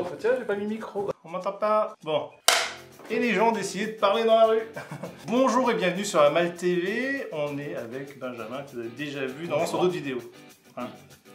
propre. Tiens, j'ai pas mis le micro. On m'entend pas. Bon. Et les gens ont décidé de parler dans la rue. Bonjour et bienvenue sur la Malle TV. On est avec Benjamin, que vous avez déjà vu dans sur d'autres vidéos. Hein,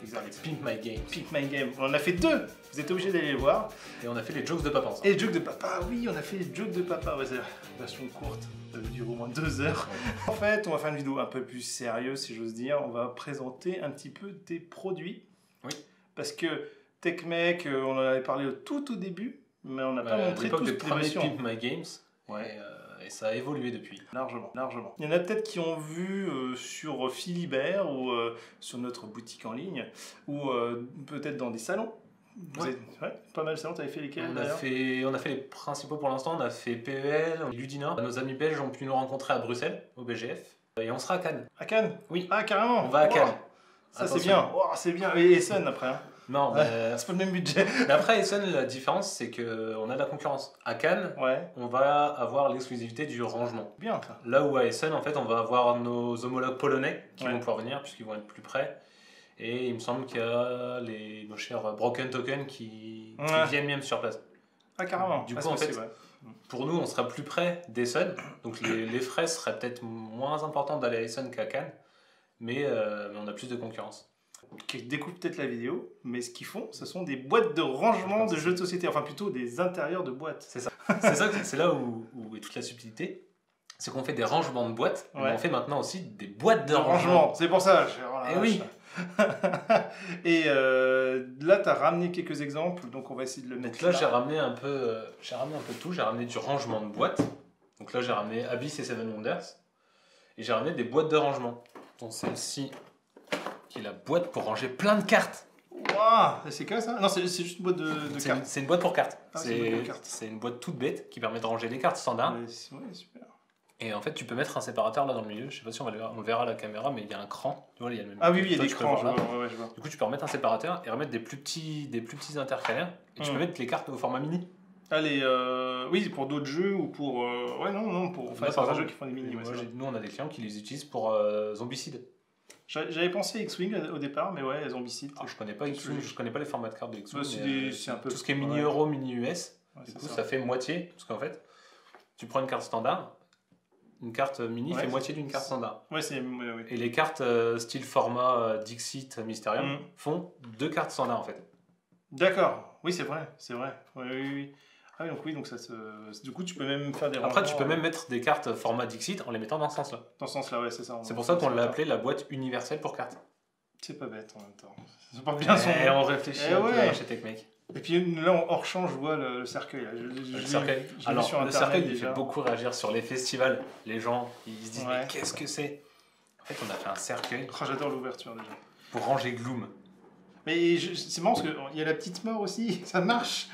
exact. Pimp My Game. Pimp My Game. On en a fait 2. Vous êtes obligés d'aller les voir. Et on a fait les jokes de papa ensemble. Et les jokes de papa, oui, on a fait les jokes de papa. Ouais, c'est la version courte. Ça dure au moins 2 heures. En fait, on va faire une vidéo un peu plus sérieuse, si j'ose dire. On va présenter un petit peu des produits. Oui. Parce que TechMec, on en avait parlé au tout début, mais on n'a pas montré toutes les versions. Pimp My Games. Ouais. Et ça a évolué depuis. Largement, largement. Il y en a peut-être qui ont vu sur Philibert ou sur notre boutique en ligne, ou peut-être dans des salons. Ouais, pas mal de salons, tu avais fait lesquels on a fait les principaux pour l'instant, on a fait PEL, Ludinor. Nos amis belges ont pu nous rencontrer à Bruxelles, au BGF. Et on sera à Cannes. À Cannes? Oui. Ah, carrément. On va à Cannes. Ça c'est bien. Oh, c'est bien. Et Essen après. Hein. Non, mais... c'est pas le même budget. Mais après Essen, la différence c'est qu'on a de la concurrence. À Cannes, on va avoir l'exclusivité du rangement. Bien ça. Là où à Essen, en fait, on va avoir nos homologues polonais qui vont pouvoir venir puisqu'ils vont être plus près. Et il me semble qu'il y a nos chers Broken Token qui viennent même sur place. Ah carrément. Du coup, en fait, pour nous, on sera plus près d'Essen. Donc les frais seraient peut-être moins importants d'aller à Essen qu'à Cannes. Mais on a plus de concurrence. Qui découpent peut-être la vidéo, mais ce qu'ils font, ce sont des boîtes de rangement de jeux de société, enfin plutôt des intérieurs de boîtes. C'est ça. C'est là où est toute la subtilité. C'est qu'on fait des rangements de boîtes, mais on fait maintenant aussi des boîtes de rangement. C'est pour ça. Et oui. Et là, tu as ramené quelques exemples, donc on va essayer de le mettre. Donc là, j'ai ramené un peu tout. J'ai ramené du rangement de boîtes. Donc là, j'ai ramené Abyss et Seven Wonders. Et j'ai ramené des boîtes de rangement. Donc celle-ci, qui est la boîte pour ranger plein de cartes. Waouh, c'est quoi ça? Non, c'est juste une boîte de cartes. C'est une boîte pour cartes. Ah, c'est une boîte toute bête qui permet de ranger les cartes standards. Ouais, super. Et en fait, tu peux mettre un séparateur là dans le milieu. Je sais pas si on le verra à la caméra, mais il y a un cran. Tu vois, il y a le même oui, il y a des crans. Je vois. Du coup, tu peux remettre un séparateur et remettre des plus petits intercalaires. Et tu peux mettre les cartes au format mini. Allez, oui, pour d'autres jeux ou pour. Pour certains jeux qui font des mini. Nous, on a des clients qui les utilisent pour Zombicide. J'avais pensé X-Wing au départ, mais ouais, Zombicide. Je connais pas X-Wing, je connais pas les formats de cartes de X-Wing. C'est un peu. Tout ce qui est mini euro, mini US. Du coup, ça fait moitié. Parce qu'en fait, tu prends une carte standard. Une carte mini fait moitié d'une carte standard. Et les cartes style format Dixit Mysterium font 2 cartes standards en fait. D'accord, oui c'est vrai. Oui. Ah oui, donc ça se... Du coup tu peux même faire des rangements. Après tu peux même mettre des cartes format Dixit en les mettant dans ce sens-là. Dans ce sens-là, ouais, c'est ça. C'est pour ça qu'on l'a appelé la boîte universelle pour cartes. C'est pas bête en même temps. C'est pas bien son... Et on réfléchit un peu chez TechMec. Et puis là, hors champ, je vois le cercueil. Le cercueil. Alors, le cercueil, il fait beaucoup réagir sur les festivals. Les gens, ils se disent, mais qu'est-ce que c'est? En fait, on a fait un cercueil. Oh, j'adore l'ouverture déjà. Pour ranger Gloom. Mais c'est marrant parce qu'il y a la petite mort aussi, ça marche.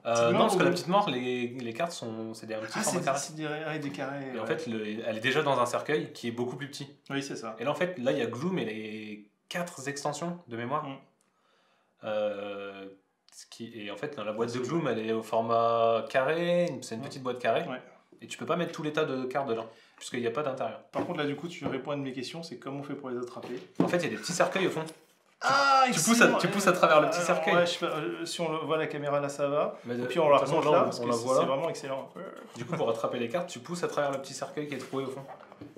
Non, parce que la petite mort, les cartes, c'est des petits formats carrés. C'est des carrés. Et en fait, elle est déjà dans un cercueil qui est beaucoup plus petit. Oui, c'est ça. Et là, en fait, là, il y a Gloom et les 4 extensions de mémoire. Et en fait, dans la boîte de Gloom, elle est au format carré, c'est une petite boîte carrée. Et tu peux pas mettre tout les tas de cartes dedans, puisqu'il n'y a pas d'intérieur. Par contre, là, du coup, tu réponds à une de mes questions, c'est comment on fait pour les attraper? En fait, il y a des petits cercueils au fond. Tu pousses à travers le petit cercueil. Ouais, si on voit la caméra là, ça va. Et puis on la remonte là, parce que c'est vraiment excellent. Du coup, pour attraper les cartes, tu pousses à travers le petit cercueil qui est trouvé au fond.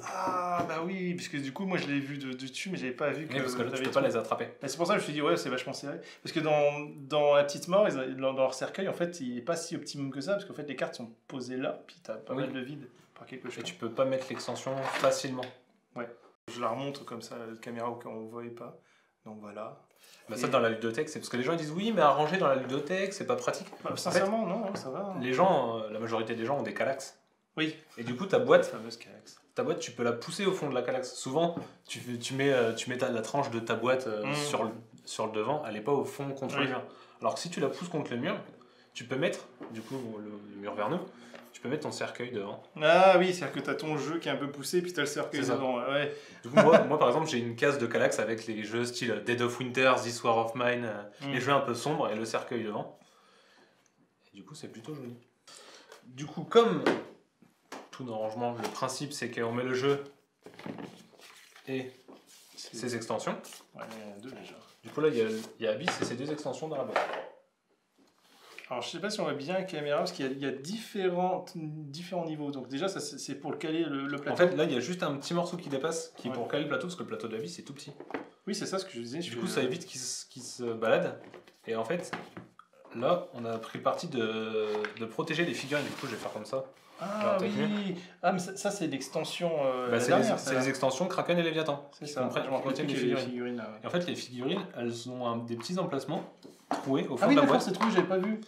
Ah bah oui, parce que du coup moi je l'ai vu dessus mais j'avais pas vu que... parce que là tu peux pas les attraper. C'est pour ça que je me suis dit ouais c'est vachement serré. Parce que dans la petite mort, dans leur cercueil en fait il est pas si optimum que ça parce qu'en fait les cartes sont posées là puis t'as pas mal de vide par quelque chose. Et tu peux pas mettre l'extension facilement. Ouais, je la remonte comme ça la caméra au cas où on ne voyait pas. Donc voilà. Bah ça dans la ludothèque c'est parce que les gens ils disent oui mais à ranger dans la ludothèque c'est pas pratique. Bah, sincèrement non ça va. Les gens, la majorité des gens ont des Kallax. Oui. Et du coup ta boîte... La fameuse Kallax. Ta boîte, tu peux la pousser au fond de la Kallax. Souvent, tu mets la tranche de ta boîte sur le devant, elle n'est pas au fond contre le mur. Alors que si tu la pousses contre le mur, tu peux mettre, du coup, le mur vers nous, tu peux mettre ton cercueil devant. Ah oui, c'est-à-dire que tu as ton jeu qui est un peu poussé, puis tu as le cercueil devant. Ouais. Du coup, moi, par exemple, j'ai une case de Kallax avec les jeux style Dead of Winter, This War of Mine, les jeux un peu sombres et le cercueil devant. Et du coup, c'est plutôt joli. Du coup, comme... tout dans le rangement, le principe c'est qu'on met le jeu et ses extensions. Ouais, il y en a 2 déjà. Du coup là il y a Abyss et ses 2 extensions dans la boîte. Alors, je sais pas si on voit bien la caméra, parce qu'il y a différents niveaux. Donc, déjà, ça, c'est pour le caler le plateau. En fait, là, il y a juste un petit morceau qui dépasse, qui est Ouais. pour caler le plateau, parce que le plateau de la vis, c'est tout petit. Oui, c'est ça ce que je disais. Du coup, ça évite qu'il se balade. Et en fait, là, on a pris le parti de protéger les figurines. Du coup, je vais faire comme ça. Ah Alors, t'as oui. Ah, mais ça c'est l'extension. Bah, c'est les extensions Kraken et Léviathan. C'est qui ça. comprennent- Je me rappelle contiennent plus les qu'il y avait figurines. là, ouais. Et en fait, les figurines, elles ont des petits emplacements troués au fond Ah oui, de la d'accord, boîte. c'est trop, j'avais pas vu.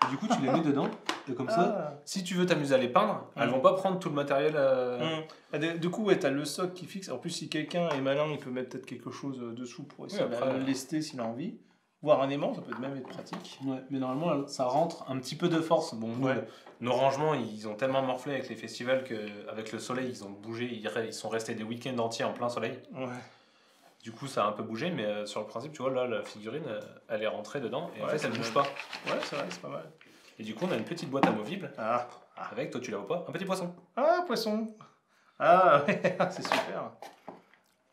Et du coup, tu les mets dedans. Et comme ça, Ah. si tu veux t'amuser à les peindre, elles vont pas prendre tout le matériel. Du coup, ouais, t'as le socle qui fixe. En plus, si quelqu'un est malin, il peut mettre peut-être quelque chose dessous pour essayer après, de le lester s'il a envie. Voir un aimant, ça peut même être pratique. Ouais, mais normalement, ça rentre un petit peu de force. Bon, nous, Ouais. nos rangements, ils ont tellement morflé avec les festivals qu'avec le soleil, ils ont bougé. Ils sont restés des week-ends entiers en plein soleil. Ouais. Du coup, ça a un peu bougé, mais sur le principe, tu vois, là, la figurine, elle est rentrée dedans et en Ouais, fait, c'est elle bouge bien. pas. Ouais, c'est vrai, c'est pas mal. Et du coup, on a une petite boîte amovible Ah. avec, toi, tu la vois pas, un petit poisson. Ah, poisson. Ah, ouais, c'est super.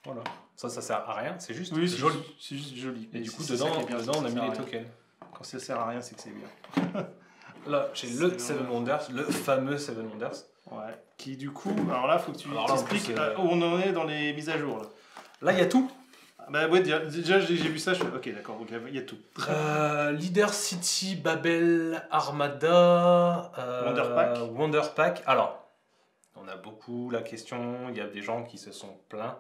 Voilà. Ça sert à rien, c'est juste Oui, joli. C'est juste joli. Et du coup, c'est ça dedans, qui est bien, dedans, on a ça mis sert à les rien. tokens. Quand ça sert à rien, c'est que c'est bien. Là, j'ai le Seven Wonders, le fameux Seven Wonders. Ouais. Qui du coup, alors là, faut que tu Alors là, en t'expliques plus, où on en est dans les mises à jour. Là. Là, il y a tout. Ah, bah ouais, déjà j'ai vu ça, je fais ok, d'accord, donc il y a tout. Leader City, Babel, Armada, Wonder Pack. Alors, on a beaucoup la question, il y a des gens qui se sont plaints.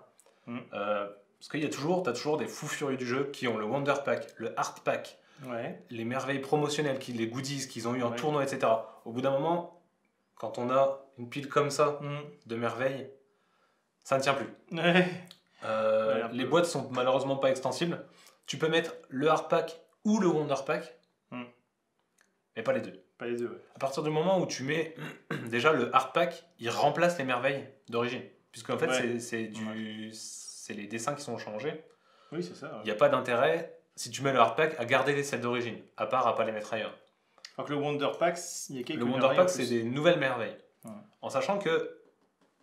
Parce qu'il y a t'as toujours des fous furieux du jeu qui ont le Wonder Pack, le Art Pack, Ouais. les merveilles promotionnelles, les goodies qu'ils ont eu en Ouais. tournoi, etc. Au bout d'un moment, quand on a une pile comme ça de merveilles, ça ne tient plus. Ouais. Les boîtes sont malheureusement pas extensibles. Tu peux mettre le Hard Pack ou le Wonder Pack, mais pas les deux. Pas les deux, ouais. À partir du moment où tu mets déjà le Hard Pack, il remplace les merveilles d'origine. Puisque en fait, Ouais. c'est les dessins qui sont changés. Oui, c'est ça. Ouais. Il n'y a pas d'intérêt, si tu mets le Hard Pack, à garder les celles d'origine, à part à pas les mettre ailleurs. Alors que le Wonder Pack, il y a quelques Le Wonder merveilles Pack, en plus. c'est des nouvelles merveilles. Ouais. En sachant que,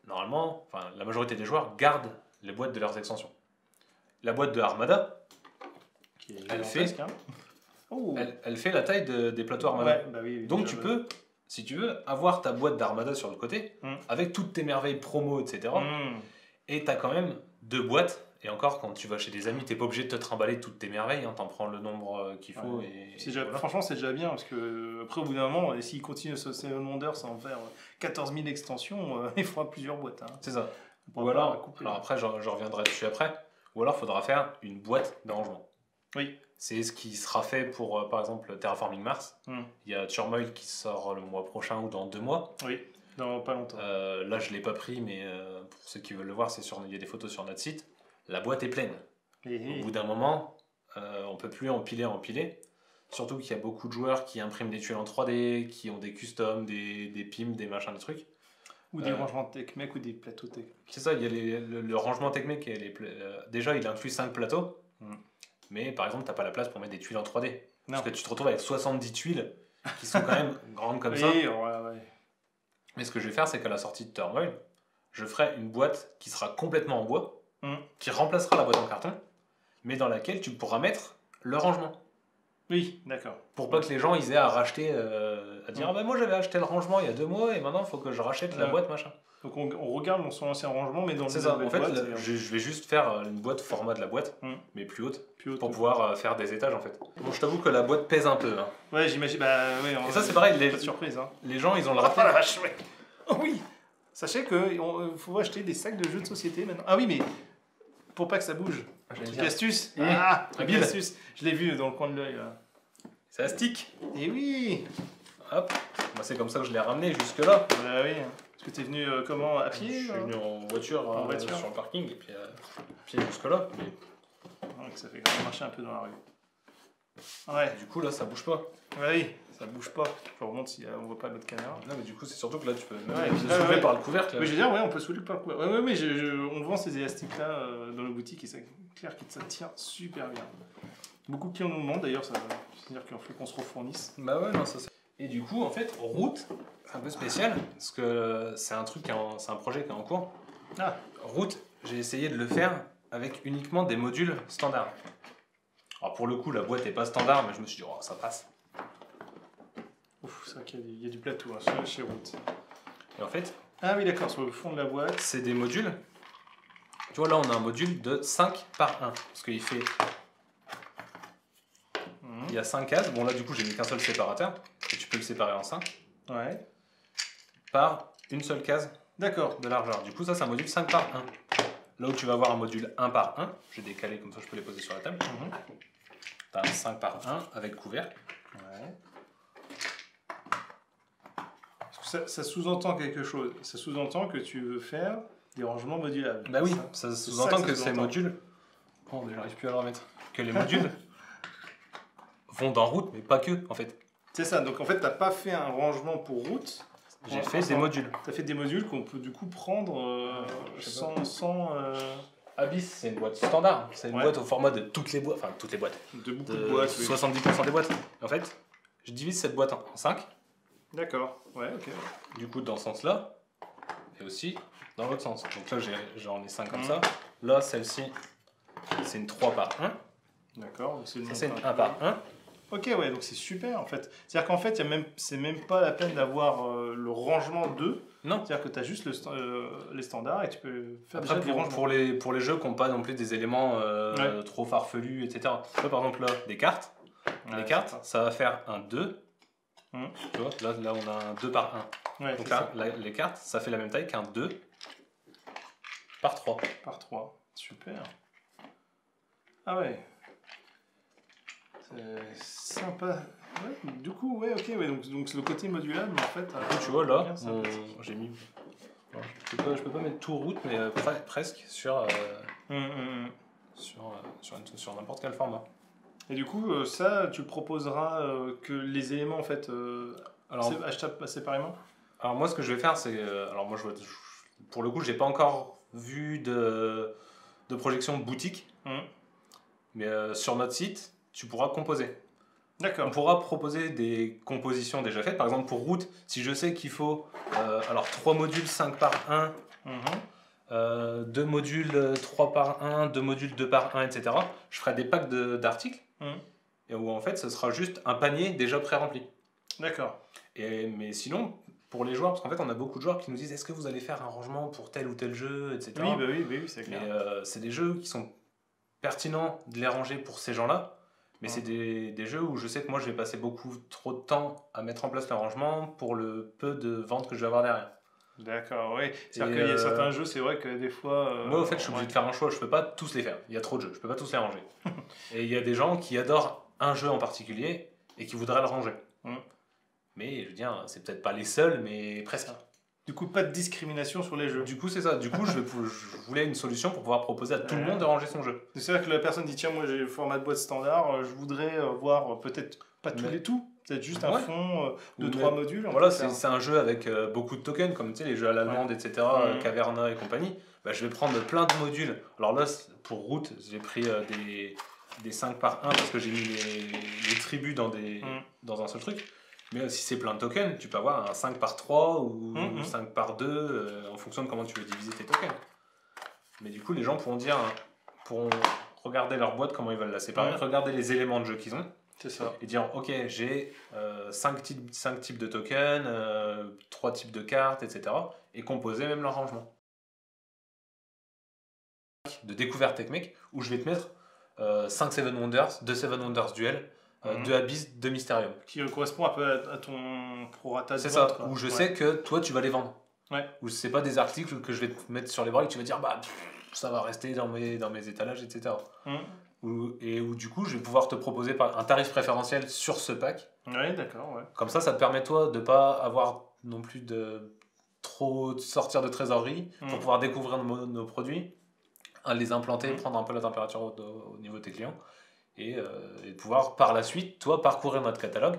normalement, la majorité des joueurs gardent les boîtes de leurs extensions. La boîte de Armada, Qui est elle gigantesque, hein. Oh. elle fait la taille des plateaux Armada. Ouais, bah oui, Donc déjà, tu peux, si tu veux, avoir ta boîte d'Armada sur le côté, avec toutes tes merveilles promo, etc. Et tu as quand même deux boîtes. Et encore, quand tu vas chez des amis, t'es pas obligé de te trimballer toutes tes merveilles, t'en prends le nombre qu'il faut. Ouais. Et Voilà. Franchement, c'est déjà bien, parce que après, au bout d'un moment, s'il continue ce Seven Wonders à en faire 14 000 extensions, il faudra plusieurs boîtes. Hein. C'est ça. On Ou pourra alors, pas couper. après, je reviendrai dessus après. Ou alors, il faudra faire une boîte d'arrangement. Oui. C'est ce qui sera fait pour, par exemple, Terraforming Mars. Il y a Turmoil qui sort le mois prochain ou dans 2 mois. Oui, dans pas longtemps. Là, je ne l'ai pas pris, mais pour ceux qui veulent le voir, il y a des photos sur notre site. La boîte est pleine. Au bout d'un moment, on ne peut plus empiler. Surtout qu'il y a beaucoup de joueurs qui impriment des tuiles en 3D, qui ont des customs, des pims, des machins, des trucs. Ou des rangements TechMec ou des plateaux Tech. C'est ça, il y a le rangement TechMec. Déjà, il inclut 5 plateaux. Mais par exemple, tu n'as pas la place pour mettre des tuiles en 3D. Non. Parce que tu te retrouves avec 70 tuiles qui sont quand même grandes comme ça. Ouais. Mais ce que je vais faire, c'est qu'à la sortie de Turmoil, je ferai une boîte qui sera complètement en bois, qui remplacera la boîte en carton, mais dans laquelle tu pourras mettre le rangement. Oui, d'accord. Pour pas que les gens ils aient à racheter, à dire ah ben moi j'avais acheté le rangement il y a 2 mois et maintenant il faut que je rachète la boîte machin. Donc on regarde dans son ancien rangement, mais dans le C'est ça, en fait boîte, je vais juste faire une boîte format de la boîte, mais plus haute, pour pouvoir faire des étages en fait. Bon, je t'avoue que la boîte pèse un peu. Hein. Ouais, j'imagine. Bah, ouais, et ça c'est pareil, pas de surprise. Hein. Les gens ils ont le Oh raté. la vache, ouais. Oh oui. Sachez qu'il faut acheter des sacs de jeux de société maintenant. Ah oui, mais pour pas que ça bouge. Petite astuce. Petite astuce. Je l'ai vu dans le coin de l'œil. C'est astique. Et oui. Hop. Moi c'est comme ça que je l'ai ramené jusque là. Bah oui. Parce que t'es venu comment, à pied? Je suis venu en voiture, sur le parking et puis à pied jusque là. Donc ça fait quand même marcher un peu dans la rue. Ouais. Du coup là ça bouge pas. Oui, ça bouge pas. Je remonte si on voit pas l'autre caméra. Non mais du coup c'est surtout que là tu peux soulever par le couvercle. Oui, je veux dire, ouais, on peut soulever par le couvercle. Ouais, mais on vend ces élastiques là dans la boutique et c'est clair que ça tient super bien. Beaucoup qui en nous demandent d'ailleurs, ça veut dire qu'il faut qu'on se refournisse. Bah ouais, non, ça c'est. Et du coup, en fait, Route, c'est un peu spécial, parce que c'est un projet qui est en cours. Route, j'ai essayé de le faire avec uniquement des modules standards. Alors pour le coup, la boîte n'est pas standard, mais je me suis dit, oh, ça passe. Ouf, c'est vrai qu'il y a du plateau hein, chez Root. Et en fait, Ah oui, d'accord, sur le fond de la boîte. c'est des modules. Tu vois, là, on a un module de 5 par 1. Parce qu'il fait. Il y a 5 cases. Bon, là, du coup, j'ai mis qu'un seul séparateur. Et tu peux le séparer en 5. Ouais. Par une seule case D'accord. de largeur. Du coup, ça, c'est un module 5 par 1. Là où tu vas avoir un module 1 par 1, j'ai décalé comme ça, je peux les poser sur la table. Tu as un 5 par 1 avec couvercle. Ouais. Ça sous-entend quelque chose. Ça sous-entend que tu veux faire des rangements modulables. Bah oui, ça sous-entend que ces modules. Oh, mais j'arrive plus à le remettre. Que les modules vont dans Root, mais pas que, en fait. C'est ça, donc en fait, tu n'as pas fait un rangement pour Root. J'ai fait des modules. Tu as fait des modules qu'on peut du coup prendre sans Abyss, c'est une boîte standard. C'est une boîte au format de toutes les boîtes. Enfin, toutes les boîtes. De beaucoup de boîtes. 70% des boîtes. En fait, je divise cette boîte en 5. D'accord, ouais, ok. Du coup, dans ce sens-là, et aussi dans l'autre sens. Donc là, j'en ai 5 comme ça. Là, celle-ci, c'est une 3 par 1. D'accord, ça c'est une 1 par 1. Ok, ouais, donc c'est super en fait. C'est-à-dire qu'en fait, c'est même pas la peine d'avoir le rangement 2. Non. C'est-à-dire que tu as juste les standards et tu peux faire après, des rangements. Pour les jeux qui n'ont pas non plus des éléments trop farfelus, etc. Là, par exemple, là, des cartes. Les cartes, ça va faire un 2. Tu vois, là, on a un 2 par 1. Ouais, donc là, les cartes, ça fait la même taille qu'un 2 par 3. Par 3. Super. Ah ouais. C'est sympa. Ouais, du coup, ouais, ok. Ouais, donc le côté modulable, en fait. Tu vois, là, j'ai mis. Je peux pas mettre tout route, mais presque sur n'importe quel format. Et du coup, ça, tu proposeras que les éléments, en fait, achetables séparément. Alors moi, ce que je vais faire, c'est... alors moi, pour le coup, j'ai pas encore vu de projection boutique. Mais sur notre site, tu pourras composer. D'accord. On pourra proposer des compositions déjà faites. Par exemple, pour Root, si je sais qu'il faut 3 modules 5 par 1, 2 modules 3 par 1, 2 modules 2 par 1, etc., je ferai des packs d'articles. Et où en fait, ce sera juste un panier déjà pré-rempli. D'accord. Mais sinon, pour les joueurs, parce qu'en fait, on a beaucoup de joueurs qui nous disent est-ce que vous allez faire un rangement pour tel ou tel jeu, etc. Oui, c'est clair. Mais c'est des jeux qui sont pertinents de les ranger pour ces gens-là. Mais c'est des jeux où je sais que moi, je vais passer beaucoup trop de temps à mettre en place le rangement pour le peu de ventes que je vais avoir derrière. D'accord, oui. C'est-à-dire qu'il y a certains jeux, c'est vrai que des fois... moi, au fait, je suis obligé de faire un choix. Je peux pas tous les faire. Il y a trop de jeux. Je peux pas tous les ranger. Et il y a des gens qui adorent un jeu en particulier et qui voudraient le ranger. Mais je veux dire, c'est peut-être pas les seuls, mais presque. Du coup, pas de discrimination sur les jeux. Du coup, c'est ça. Du coup, je voulais une solution pour pouvoir proposer à tout le monde de ranger son jeu. C'est-à-dire que la personne dit tiens, moi j'ai le format de boîte standard, je voudrais voir peut-être pas tous les tout, peut-être juste un fond de 3 modules. Voilà, c'est un jeu avec beaucoup de tokens, comme tu sais, les jeux à l'allemande, etc., Caverna et compagnie. Bah, je vais prendre plein de modules. Alors là, pour Root, j'ai pris des 5 par 1 parce que j'ai mis les tribus dans un seul truc. Mais si c'est plein de tokens, tu peux avoir un 5 par 3 ou 5 par 2 en fonction de comment tu veux diviser tes tokens. Mais du coup, les gens pourront regarder leur boîte, comment ils veulent la séparer, regarder les éléments de jeu qu'ils ont. C'est ça. Et dire, ok, j'ai 5 types de tokens, 3 types de cartes, etc. Et composer même leur rangement. De découverte technique, où je vais te mettre 5 Seven Wonders, 2 Seven Wonders Duel, 2 Abyss, 2 Mysterium. Qui correspond un peu à ton prorata de vente. C'est ça, où je sais que toi tu vas les vendre. Où c'est pas des articles que je vais te mettre sur les bras et que tu vas dire bah ça va rester dans mes étalages, etc. Et où du coup je vais pouvoir te proposer un tarif préférentiel sur ce pack. Ouais, d'accord, ouais. Comme ça te permet toi de pas avoir non plus de trop sortir de trésorerie pour pouvoir découvrir nos produits, les implanter, prendre un peu la température au niveau de tes clients. Et pouvoir par la suite, toi, parcourir notre catalogue,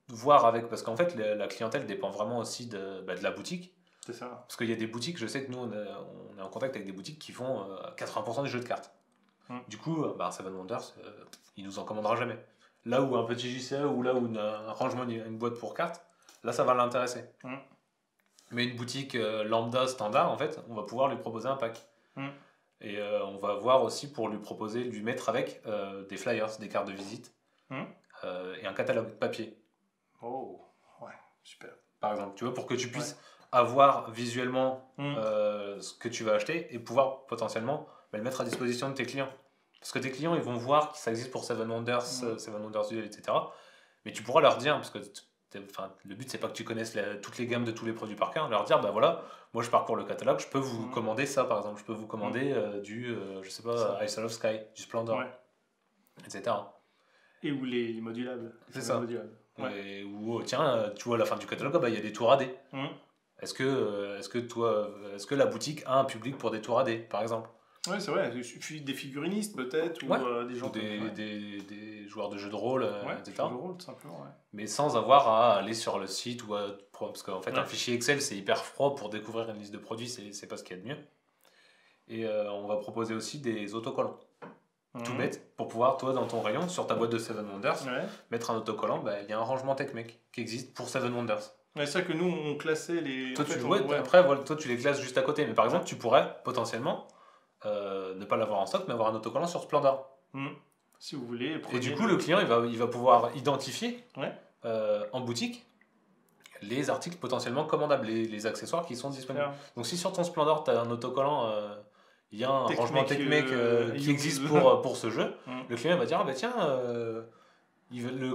voir parce qu'en fait, la clientèle dépend vraiment aussi de la boutique. C'est ça. Parce qu'il y a des boutiques, je sais que nous, on est en contact avec des boutiques qui font 80% des jeux de cartes. Du coup, Seven Wonders, il nous en commandera jamais. Là où un petit JCE ou là où un rangement, une boîte pour cartes, là, ça va l'intéresser. Mais une boutique lambda, standard, en fait, on va pouvoir lui proposer un pack. Et on va voir aussi pour lui mettre avec des flyers, des cartes de visite et un catalogue papier. Oh, Super. par exemple, tu vois, pour que tu puisses avoir visuellement ce que tu vas acheter et pouvoir potentiellement le mettre à disposition de tes clients. Parce que tes clients, ils vont voir que ça existe pour Seven Wonders, Seven Wonders Duel, etc. Mais tu pourras leur dire, parce que le but, c'est pas que tu connaisses toutes les gammes de tous les produits par cœur, leur dire, bah voilà, moi je parcours le catalogue, je peux vous commander ça, par exemple. Je peux vous commander je sais pas, Isle of Sky, du Splendor, etc. Et ou les modulables. C'est ça. Modulables. Ou tiens, tu vois, à la fin du catalogue, il y a des tours AD. Est-ce que la boutique a un public pour des tours AD, par exemple? Oui, c'est vrai. Il suffit des figurinistes, peut-être, ou des gens... des joueurs de jeux de rôle, etc. Jeux de rôle, tout simplement, Mais sans avoir à aller sur le site, parce qu'en fait, un fichier Excel, c'est hyper froid pour découvrir une liste de produits, c'est pas ce qu'il y a de mieux. Et on va proposer aussi des autocollants. Tout bête, pour pouvoir, toi, dans ton rayon, sur ta boîte de Seven Wonders, mettre un autocollant, il y a un rangement TechMec qui existe pour Seven Wonders. C'est ça que nous, on classait les... Toi, après, toi, tu les classes juste à côté. Mais par exemple, tu pourrais, potentiellement, ne pas l'avoir en stock, mais avoir un autocollant sur Splendor. Si vous voulez. Et du coup, le client, il va pouvoir identifier en boutique les articles potentiellement commandables, les accessoires qui sont disponibles. Donc si sur ton Splendor, tu as un autocollant... il y a un rangement TechMec qui existe pour ce jeu. Le client va dire, ah bah tiens,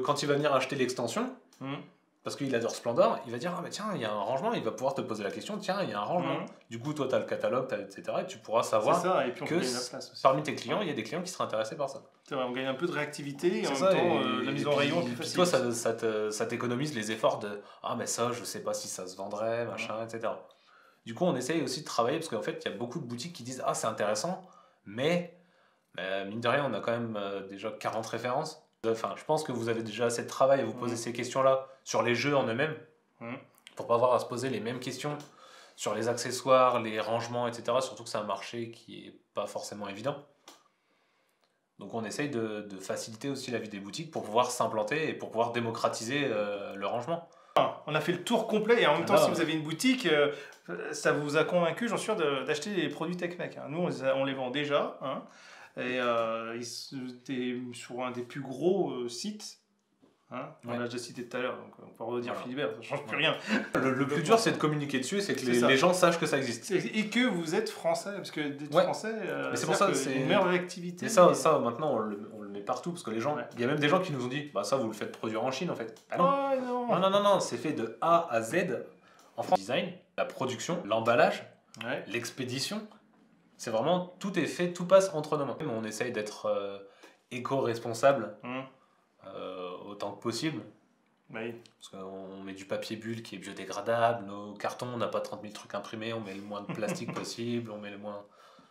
quand il va venir acheter l'extension, parce qu'il adore Splendor, il va dire, ah bah tiens, il y a un rangement, il va pouvoir te poser la question, tiens, il y a un rangement. Du coup, toi, tu as le catalogue, etc. Et tu pourras savoir et puis que parmi tes clients, il y a des clients qui seraient intéressés par ça. C'est vrai, on gagne un peu de réactivité et en même temps, la mise en rayon est plus facile. Toi, ça t'économise les efforts de, ah mais ça, je sais pas si ça se vendrait, machin, etc. Du coup, on essaye aussi de travailler, parce qu'en fait, il y a beaucoup de boutiques qui disent « Ah, c'est intéressant, mais mine de rien, on a quand même déjà 40 références. » Enfin, je pense que vous avez déjà assez de travail à vous poser ces questions-là sur les jeux en eux-mêmes, pour pas avoir à se poser les mêmes questions sur les accessoires, les rangements, etc. Surtout que c'est un marché qui est pas forcément évident. Donc on essaye de faciliter aussi la vie des boutiques pour pouvoir s'implanter et pour pouvoir démocratiser le rangement. On a fait le tour complet et en même temps, si vous avez une boutique, ça vous a convaincu, j'en suis sûr, d'acheter les produits TechMec. Nous, on les vend déjà. Et c'était sur un des plus gros sites. On l'a déjà cité tout à l'heure, donc on peut redire Philibert, ça ne change plus rien. Le plus dur, c'est de communiquer dessus, c'est que les gens sachent que ça existe. Et que vous êtes français, parce que d'être français, c'est pour ça que c'est une meilleure réactivité. Et ça, maintenant, on le met partout, parce que les gens, il y a même des gens qui nous ont dit, bah ça, vous le faites produire en Chine, en fait. Ah non. Non, c'est fait de A à Z en France. Le design, la production, l'emballage, l'expédition, c'est vraiment, tout est fait, tout passe entre nos mains. On essaye d'être éco-responsable. Autant que possible. Parce qu'on met du papier bulle qui est biodégradable, nos cartons, on n'a pas 30 000 trucs imprimés, on met le moins de plastique possible, on met le moins...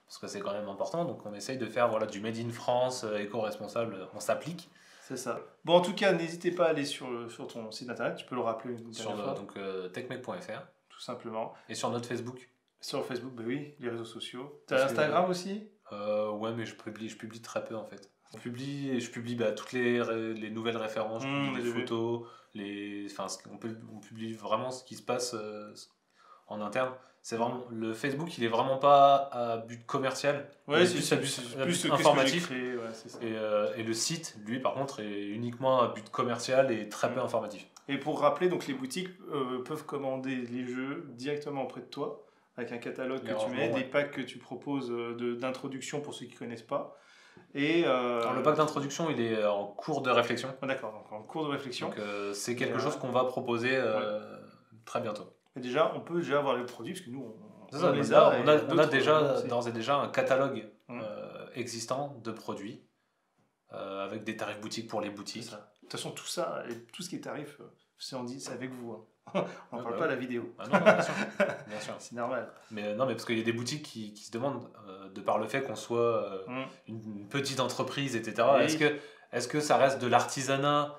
Parce que c'est quand même important, donc on essaye de faire du made in France, éco-responsable, on s'applique. C'est ça. Bon, en tout cas, n'hésitez pas à aller sur ton site internet, tu peux le rappeler une dernière fois. Donc techmec.fr. Tout simplement. Et sur notre Facebook. Sur Facebook, oui, les réseaux sociaux. T'as Instagram aussi? Ouais, mais je publie très peu en fait. Je publie toutes les nouvelles références, je publie les photos, on publie vraiment ce qui se passe en interne. C'est vraiment, le Facebook, il est vraiment pas à but commercial, c'est plus informatif. Et le site, lui, par contre, est uniquement à but commercial et très peu informatif. Et pour rappeler, donc les boutiques peuvent commander les jeux directement auprès de toi, avec un catalogue que tu mets, des packs que tu proposes d'introduction pour ceux qui ne connaissent pas. Alors, le pack d'introduction, il est en cours de réflexion. D'accord, donc en cours de réflexion. Donc c'est quelque chose qu'on va proposer très bientôt. Et déjà, on peut déjà avoir les produits, parce que nous, on a déjà d'ores et déjà un catalogue existant de produits, avec des tarifs boutiques pour les boutiques. De toute façon, tout ça, et tout ce qui est tarif, c'est avec vous. On ne parle pas à la vidéo. Ah non, bien sûr. C'est normal. Mais parce qu'il y a des boutiques qui se demandent, de par le fait qu'on soit une petite entreprise, etc. Est-ce que ça reste de l'artisanat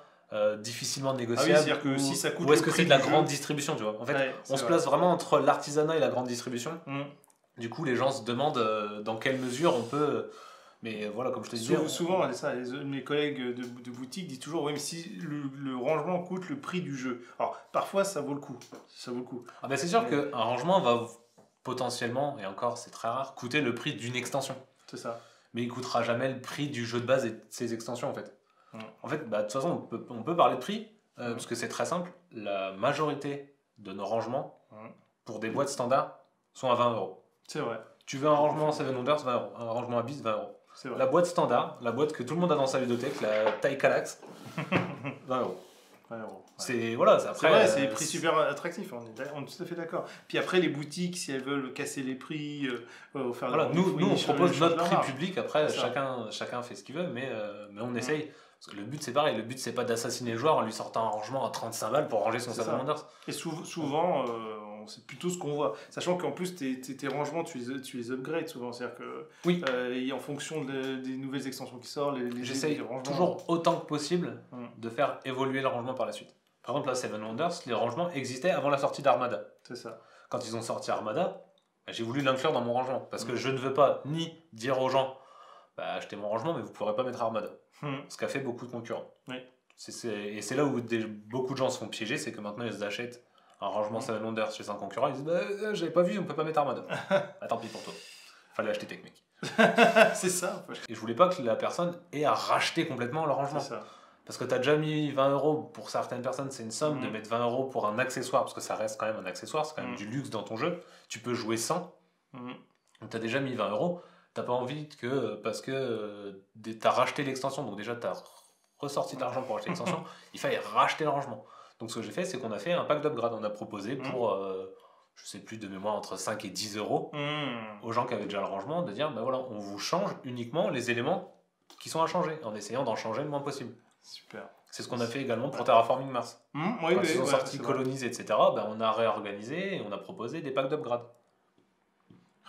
difficilement négociable, c'est-à-dire que si ça coûte ou est-ce que c'est de la grande distribution, tu vois? En fait, on se place vraiment entre l'artisanat et la grande distribution. Du coup, les gens se demandent dans quelle mesure on peut... Mais voilà, comme je te disais... Souvent, mes collègues de boutique disent toujours, oui, mais si le rangement coûte le prix du jeu. Alors, parfois, ça vaut le coup. Ah ben, c'est sûr qu'un rangement va potentiellement, et encore, c'est très rare, coûter le prix d'une extension. C'est ça. Mais il ne coûtera jamais le prix du jeu de base et de ses extensions, en fait. En fait, de toute façon, on peut parler de prix, parce que c'est très simple. La majorité de nos rangements, pour des boîtes standards, sont à 20 euros. C'est vrai. Tu veux un rangement Seven Wonders, 20 euros. Un rangement Abyss, 20 euros. C'est vrai. La boîte standard, la boîte que tout le monde a dans sa ludothèque, la taille Kallax, 20 euros. 20 euros. C'est voilà, après. C'est vrai, c'est des prix super attractifs, on est tout à fait d'accord. Puis après, les boutiques, si elles veulent casser les prix, faire voilà, nous on propose notre prix marge. public, après chacun fait ce qu'il veut, mais on essaye. Parce que le but c'est pareil, le but c'est pas d'assassiner le joueur en lui sortant un rangement à 35 balles pour ranger son Seven Wonders. Et souvent, c'est plutôt ce qu'on voit. Sachant qu'en plus, tes rangements, tu les upgrades souvent. C'est-à-dire que, oui. En fonction des nouvelles extensions qui sortent, j'essaye toujours autant que possible de faire évoluer le rangement par la suite. Par exemple, là, Seven Wonders, les rangements existaient avant la sortie d'Armada. C'est ça. Quand ils ont sorti Armada, j'ai voulu l'inclure dans mon rangement. Parce que je ne veux pas ni dire aux gens, achetez mon rangement, mais vous ne pourrez pas mettre Armada. Ce qu'a fait beaucoup de concurrents. Oui. Et c'est là où beaucoup de gens se font piéger, c'est que maintenant ils achètent un rangement Seven Wonders chez un concurrent, ils disent j'avais pas vu, on peut pas mettre Armada. Tant pis pour toi. Fallait acheter Technic. C'est ça. Et je voulais pas que la personne ait à racheter complètement le rangement. C'est ça. Parce que tu as déjà mis 20 euros, pour certaines personnes c'est une somme, de mettre 20 euros pour un accessoire, parce que ça reste quand même un accessoire, c'est quand même du luxe dans ton jeu, tu peux jouer sans. Donc tu as déjà mis 20 euros, t'as pas envie que, parce que tu as racheté l'extension, donc déjà tu as ressorti de l'argent pour acheter l'extension, il fallait racheter le rangement. Donc ce que j'ai fait, c'est qu'on a fait un pack d'upgrade, on a proposé pour, je sais plus de mémoire, entre 5 et 10 euros aux gens qui avaient déjà le rangement, de dire, voilà, on vous change uniquement les éléments qui sont à changer, en essayant d'en changer le moins possible. Super. C'est ce qu'on a fait également pour Terraforming Mars. Oui, quand ils ont sorti Colonies, etc., on a réorganisé et on a proposé des packs d'upgrade.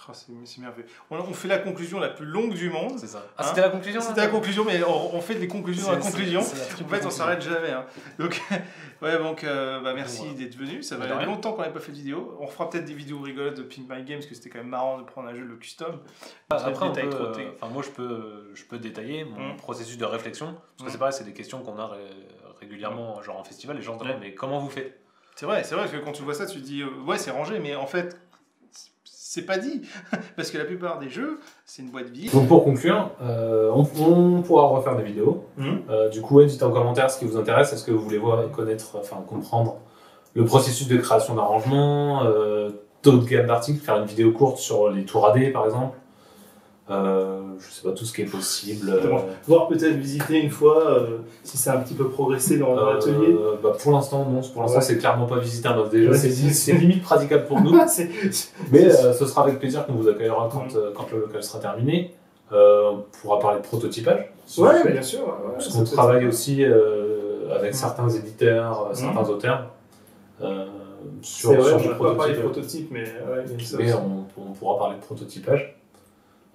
Oh, c'est merveilleux. On fait la conclusion la plus longue du monde. C'est ça. C'était la conclusion. C'était la conclusion, mais on fait des conclusions dans la conclusion. En fait, on s'arrête jamais. Donc, merci d'être venu. Ça fait longtemps qu'on n'avait pas fait de vidéo. On fera peut-être des vidéos rigolotes de Pink My Games, parce que c'était quand même marrant de prendre un jeu, le custom. Après, moi, je peux détailler mon processus de réflexion. Parce que c'est pareil, c'est des questions qu'on a régulièrement, genre en festival. Les gens se demandent, mais comment vous faites ? C'est vrai, que quand tu vois ça, tu te dis, c'est rangé, mais en fait, c'est pas dit. Parce que la plupart des jeux, c'est une boîte vide. Donc pour conclure, on pourra refaire des vidéos. Du coup, dites en commentaire ce qui vous intéresse. Est-ce que vous voulez comprendre le processus de création d'un rangement, taux de gamme d'articles, faire une vidéo courte sur les tours AD par exemple. Je sais pas, tout ce qui est possible. Voir peut-être visiter une fois si ça a un petit peu progressé dans l'atelier. Pour l'instant, non. Pour l'instant, c'est clairement pas visité un déjà. C'est limite praticable pour nous. Mais ce sera avec plaisir qu'on vous accueillera quand le local sera terminé. On pourra parler de prototypage. Ouais, bien sûr. Parce qu'on travaille aussi avec certains éditeurs, certains auteurs. C'est vrai, on n'a pas parlé de prototype, mais on pourra parler de prototypage.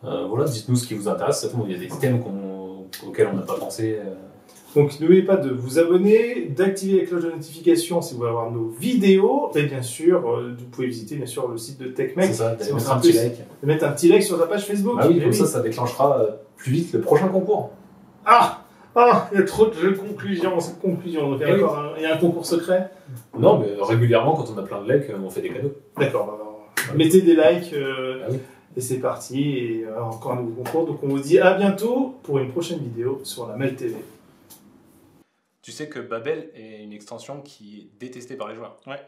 Voilà, dites-nous ce qui vous intéresse. Il y a des thèmes auxquels on n'a pas pensé. Donc n'oubliez pas de vous abonner, d'activer la cloche de notification si vous voulez avoir nos vidéos. Et bien sûr, vous pouvez visiter bien sûr le site de TechMec. C'est ça, mettre un petit like. De mettre un petit like sur sa page Facebook. Ah oui, comme ça déclenchera plus vite le prochain concours. Il y a trop de jeux conclusion. Il y a un concours secret. Non, mais régulièrement, quand on a plein de likes, on fait des cadeaux. D'accord. Mettez des likes. Et c'est parti, et encore un nouveau concours. Donc on vous dit à bientôt pour une prochaine vidéo sur la Mel TV. Tu sais que Babel est une extension qui est détestée par les joueurs. Ouais.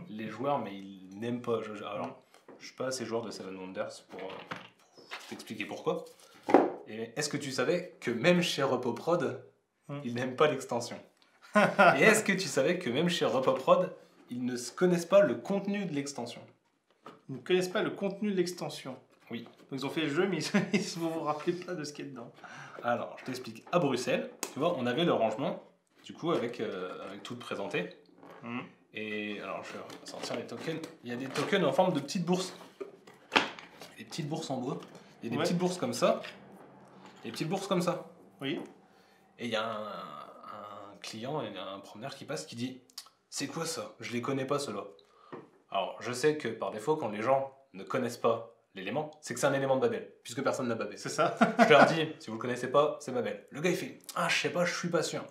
Les joueurs, mais ils n'aiment pas. Alors, je suis pas assez joueur de Seven Wonders pour t'expliquer pourquoi. Et est-ce que tu savais que même chez RepoProd, ils n'aiment pas l'extension? Et est-ce que tu savais que même chez RepoProd, ils ne connaissent pas le contenu de l'extension? Ils ne connaissent pas le contenu de l'extension. Oui. Donc ils ont fait le jeu, mais ils ne vous rappellent pas de ce qu'il y a dedans. Alors, je t'explique. À Bruxelles, tu vois, on avait le rangement, du coup, avec tout présenté. Et alors, je vais sortir les tokens. Il y a des tokens en forme de petites bourses. Des petites bourses en bois. Il y a des petites bourses comme ça. Des petites bourses comme ça. Oui. Et il y a un client, un promeneur qui passe qui dit « C'est quoi ça? Je les connais pas, ceux-là. » Alors, je sais que par défaut, quand les gens ne connaissent pas l'élément, c'est que c'est un élément de Babel, puisque personne n'a Babel. C'est ça. Je leur dis, si vous le connaissez pas, c'est Babel. Le gars, il fait, je sais pas, je suis pas sûr.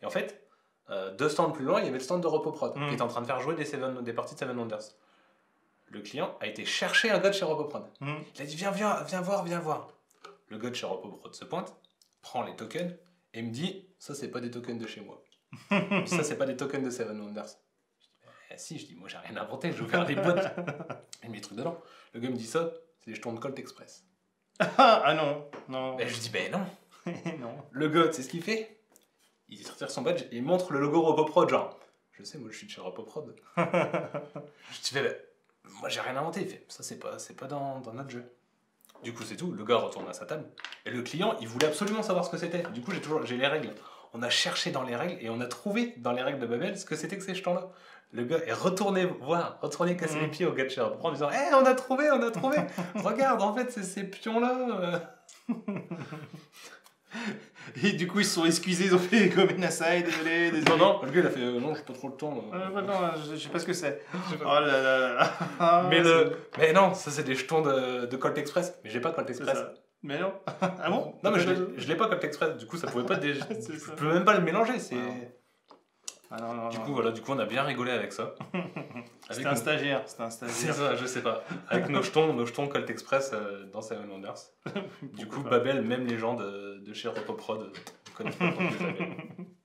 Et en fait, 2 stands plus loin, il y avait le stand de RepoProd, qui était en train de faire jouer des parties de Seven Wonders. Le client a été chercher un gars de chez RepoProd. Il a dit, viens voir. Le gars de chez RepoProd se pointe, prend les tokens, et me dit, ça, c'est pas des tokens de chez moi. Ça, c'est pas des tokens de Seven Wonders. Si, je dis, moi j'ai rien inventé, je vais faire des boîtes. Et mes trucs dedans. Le gars me dit ça, c'est des jetons de Colt Express. Ah non, non. Ben, je dis, ben non. Non. Le gars, tu sais ce qu'il fait? Il retire son badge et il montre le logo RoboProd, genre, je sais, moi je suis de chez RoboProd. Je dis, ben, moi j'ai rien inventé. Il fait, ça c'est pas dans notre jeu. Du coup, c'est tout. Le gars retourne à sa table. Et le client, il voulait absolument savoir ce que c'était. Du coup, j'ai les règles. On a cherché dans les règles et on a trouvé dans les règles de Babel ce que c'était que ces jetons-là. Le gars est retourné casser les pieds au gars de chez RoboProd en disant, hé, on a trouvé. Regarde, en fait, c'est ces pions-là. Et du coup, ils se sont excusés, ils ont fait comme Nasai, désolé. Non, le gars il a fait non, j'ai pas trop le temps. Non, je sais pas ce que c'est. Oh là là. Ah, mais non, ça c'est des jetons de Colt Express. Mais j'ai pas Colt Express. Mais non. Ah bon? Non, mais je l'ai pas Colt Express. Du coup, ça pouvait pas être des. Je peux même pas le mélanger. C'est. Ah non. Du coup, on a bien rigolé avec ça. C'était un stagiaire. C'est ça, je sais pas. Avec nos jetons Colt Express dans Seven Wonders. Du coup, Babel, même les gens de chez RoboProd connaissent pas trop Babel.